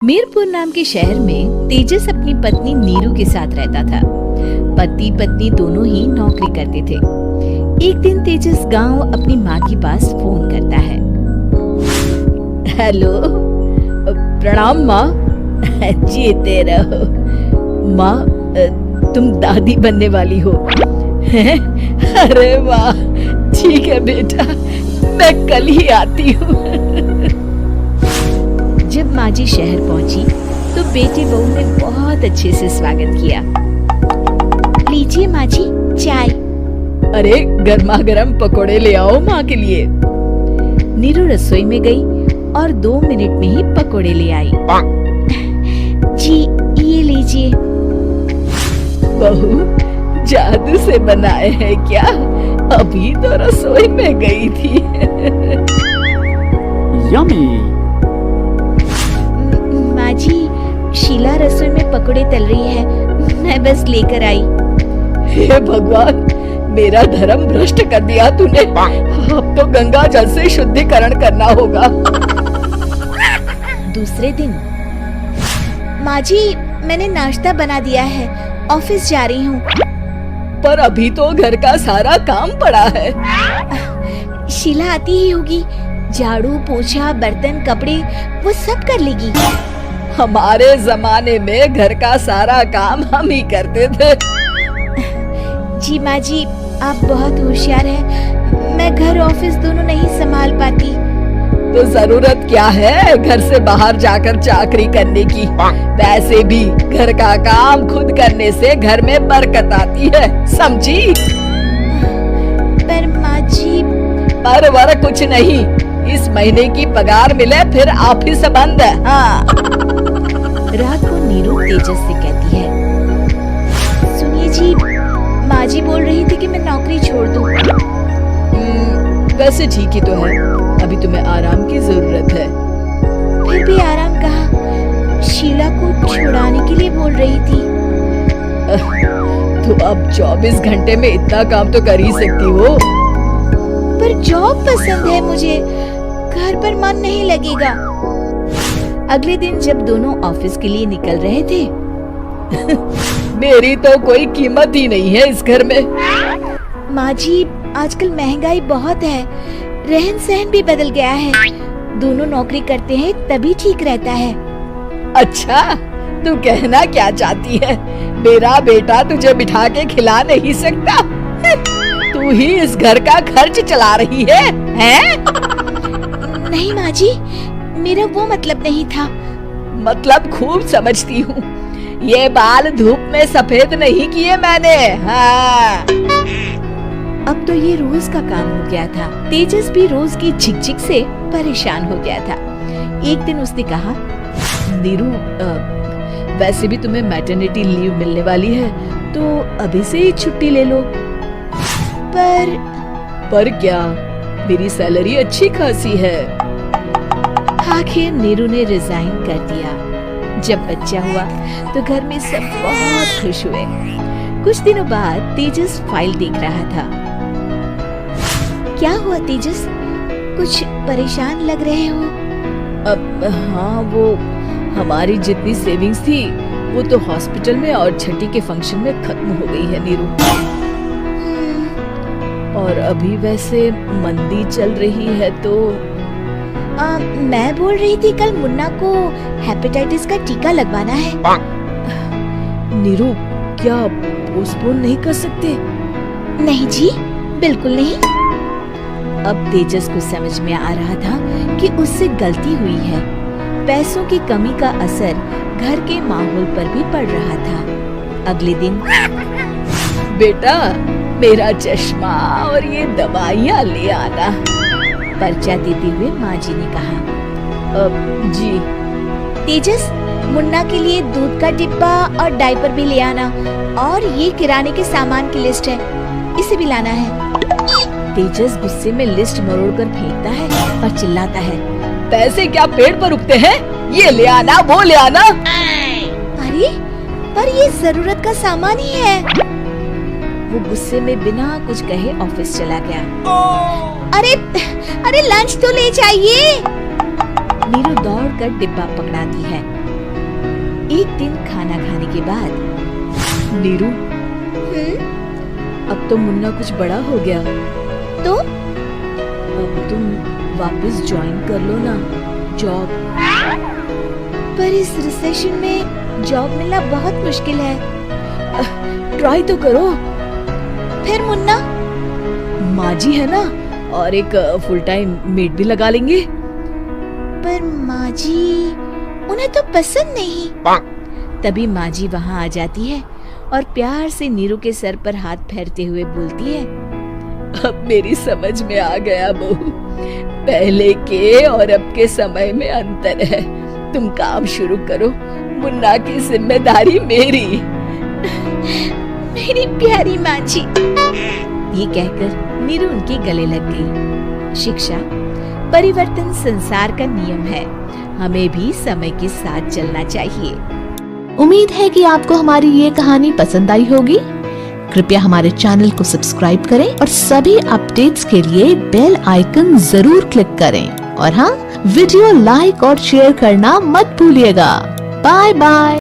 मीरपुर नाम के शहर में तेजस अपनी पत्नी नीरू के साथ रहता था। पति पत्नी दोनों ही नौकरी करते थे। एक दिन तेजस गांव अपनी माँ के पास फोन करता है। हेलो, प्रणाम माँ। जीते रहो माँ, तुम दादी बनने वाली हो। अरे वाह, ठीक है बेटा, मैं कल ही आती हूँ। जब माँ जी शहर पहुंची तो बेटे बहू ने बहुत अच्छे से स्वागत किया। लीजिए माँ जी चाय। अरे गर्मा गर्म पकोड़े ले आओ माँ के लिए। नीरू रसोई में गई और 2 मिनट में ही पकोड़े ले आई। जी ये लीजिए। बहू जादू से बनाए हैं क्या? अभी तो रसोई में गई थी। यम्मी। माँ जी, शीला रसोई में पकोड़े तल रही है, मैं बस लेकर आई। हे भगवान, मेरा धर्म भ्रष्ट कर दिया तूने। अब तो गंगा जल से शुद्धिकरण करना होगा। दूसरे दिन, माँ जी मैंने नाश्ता बना दिया है, ऑफिस जा रही हूँ। पर अभी तो घर का सारा काम पड़ा है। शीला आती ही होगी, झाड़ू पोछा बर्तन कपड़े वो सब कर लेगी। हमारे जमाने में घर का सारा काम हम ही करते थे। जी माँ जी, आप बहुत होशियार हैं, मैं घर ऑफिस दोनों नहीं संभाल पाती। तो जरूरत क्या है घर से बाहर जाकर चाकरी करने की? वैसे भी घर का काम खुद करने से घर में बरकत आती है, समझी? पर माँ जी। पर वर कुछ नहीं, इस महीने की पगार मिले फिर ऑफिस बंद है। हाँ। रात को नीरू तेजस से कहती है, सुनिए जी, माँ जी बोल रही थी कि मैं नौकरी छोड़ दूं। वैसे ठीक ही तो है, अभी तुम्हें आराम की जरूरत है। फिर भी आराम कहाँ, शीला को छुड़ाने के लिए बोल रही थी। तो अब 24 घंटे में इतना काम तो कर ही सकती हो। पर जॉब पसंद है मुझे, घर पर मन नहीं लगेगा। अगले दिन जब दोनों ऑफिस के लिए निकल रहे थे, मेरी तो कोई कीमत ही नहीं है इस घर में। माँ जी, आजकल महंगाई बहुत है, रहन सहन भी बदल गया है। दोनों नौकरी करते हैं तभी ठीक रहता है। अच्छा, तू कहना क्या चाहती है? मेरा बेटा तुझे बिठा के खिला नहीं सकता? तू ही इस घर का खर्च चला रही है, हैं? नहीं माँ जी, मेरा वो मतलब नहीं था। मतलब खूब समझती हूँ, ये बाल धूप में सफेद नहीं किए मैंने। हाँ। अब तो ये रोज का काम हो गया था। तेजस भी रोज की झिकझिक से परेशान हो गया था। एक दिन उसने कहा, नीरू, वैसे भी तुम्हें मैटरनिटी लीव मिलने वाली है, तो अभी से ही छुट्टी ले लो। पर क्या, मेरी सैलरी अच्छी खासी है। आखिर नीरू ने रिजाइन कर दिया। जब बच्चा हुआ तो घर में सब बहुत खुश हुए। कुछ दिनों बाद तेजस फाइल देख रहा था। क्या हुआ तेजस, कुछ परेशान लग रहे हो? अब हाँ, वो हमारी जितनी सेविंग्स थी वो तो हॉस्पिटल में और छठी के फंक्शन में खत्म हो गई है नीरू। और अभी वैसे मंदी चल रही है तो मैं बोल रही थी कल मुन्ना को हेपेटाइटिस का टीका लगवाना है। नीरू, क्या पोस्टपोन नहीं कर सकते? नहीं जी, बिल्कुल नहीं। अब तेजस को समझ में आ रहा था कि उससे गलती हुई है। पैसों की कमी का असर घर के माहौल पर भी पड़ रहा था। अगले दिन, बेटा मेरा चश्मा और ये दवाइयाँ ले आना, पर्चा देते हुए माँ जी ने कहा। जी। तेजस, मुन्ना के लिए दूध का डिब्बा और डायपर भी ले आना, और ये किराने के सामान की लिस्ट है, इसे भी लाना है। तेजस गुस्से में लिस्ट मरोड़कर फेंकता है और चिल्लाता है, पैसे क्या पेड़ पर उगते हैं? ये ले आना, वो ले आना। अरे पर ये जरूरत का सामान ही है। वो गुस्से में बिना कुछ कहे ऑफिस चला गया। अरे लंच तो ले जाइए। नीरू दौड़कर डिब्बा पकड़ाती है एक दिन खाना खाने के बाद, नीरू, अब तो मुन्ना कुछ बड़ा हो गया, तो अब तुम वापस ज्वाइन कर लो ना जॉब। पर इस रिसेशन में जॉब मिलना बहुत मुश्किल है। ट्राई तो करो। फिर मुन्ना, माँ जी है ना, और एक फुल टाइम मेड भी लगा लेंगे। पर माँ जी, उन्हें तो पसंद नहीं। तभी माँ जी वहाँ आ जाती है और प्यार से नीरू के सर पर हाथ फेरते हुए बोलती है, अब मेरी समझ में आ गया बहू, पहले के और अब के समय में अंतर है। तुम काम शुरू करो, मुन्ना की जिम्मेदारी मेरी। मेरी प्यारी माँ जी। ये कहकर नीरू उनके गले लग गई। शिक्षा, परिवर्तन संसार का नियम है, हमें भी समय के साथ चलना चाहिए। उम्मीद है कि आपको हमारी ये कहानी पसंद आई होगी। कृपया हमारे चैनल को सब्सक्राइब करें और सभी अपडेट्स के लिए बेल आइकन जरूर क्लिक करें। और हाँ, वीडियो लाइक और शेयर करना मत भूलिएगा। Bye bye.